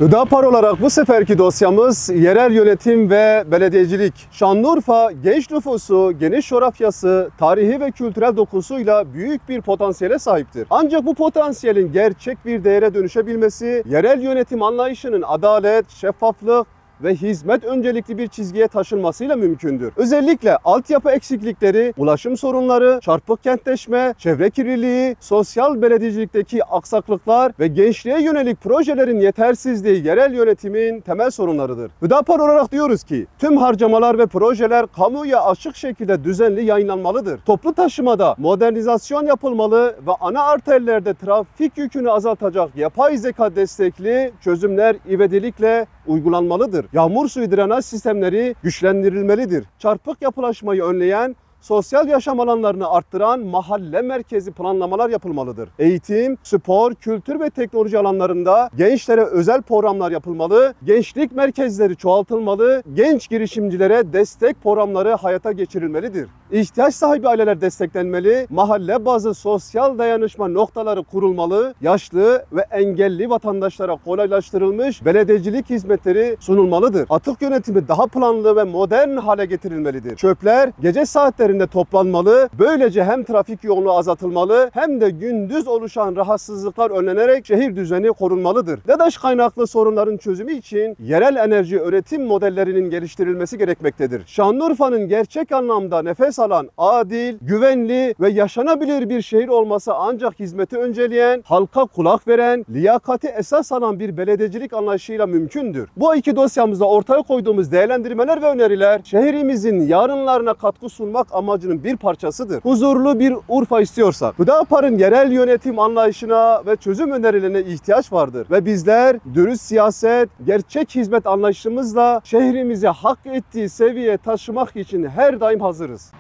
Hüdapar olarak bu seferki dosyamız yerel yönetim ve belediyecilik. Şanlıurfa genç nüfusu, geniş coğrafyası, tarihi ve kültürel dokusuyla büyük bir potansiyele sahiptir. Ancak bu potansiyelin gerçek bir değere dönüşebilmesi, yerel yönetim anlayışının adalet, şeffaflık ve hizmet öncelikli bir çizgiye taşınmasıyla mümkündür. Özellikle altyapı eksiklikleri, ulaşım sorunları, çarpık kentleşme, çevre kirliliği, sosyal belediyecilikteki aksaklıklar ve gençliğe yönelik projelerin yetersizliği yerel yönetimin temel sorunlarıdır. Hüdapar olarak diyoruz ki tüm harcamalar ve projeler kamuya açık şekilde düzenli yayınlanmalıdır. Toplu taşımada modernizasyon yapılmalı ve ana arterlerde trafik yükünü azaltacak yapay zeka destekli çözümler ivedilikle uygulanmalıdır. Yağmur suyu drenaj sistemleri güçlendirilmelidir. Çarpık yapılaşmayı önleyen, sosyal yaşam alanlarını arttıran mahalle merkezi planlamalar yapılmalıdır. Eğitim, spor, kültür ve teknoloji alanlarında gençlere özel programlar yapılmalı, gençlik merkezleri çoğaltılmalı, genç girişimcilere destek programları hayata geçirilmelidir. İhtiyaç sahibi aileler desteklenmeli, mahalle bazı sosyal dayanışma noktaları kurulmalı, yaşlı ve engelli vatandaşlara kolaylaştırılmış belediyecilik hizmetleri sunulmalıdır. Atık yönetimi daha planlı ve modern hale getirilmelidir. Çöpler gece saatlerinde toplanmalı, böylece hem trafik yoğunluğu azaltılmalı hem de gündüz oluşan rahatsızlıklar önlenerek şehir düzeni korunmalıdır. DADAŞ kaynaklı sorunların çözümü için yerel enerji üretim modellerinin geliştirilmesi gerekmektedir. Şanlıurfa'nın gerçek anlamda nefes alan, adil, güvenli ve yaşanabilir bir şehir olması ancak hizmeti önceleyen, halka kulak veren, liyakati esas alan bir belediyecilik anlayışıyla mümkündür. Bu iki dosyamızda ortaya koyduğumuz değerlendirmeler ve öneriler şehrimizin yarınlarına katkı sunmak amacının bir parçasıdır. Huzurlu bir Urfa istiyorsak, Hüdapar'ın yerel yönetim anlayışına ve çözüm önerilerine ihtiyaç vardır ve bizler dürüst siyaset, gerçek hizmet anlayışımızla şehrimizi hak ettiği seviyeye taşımak için her daim hazırız.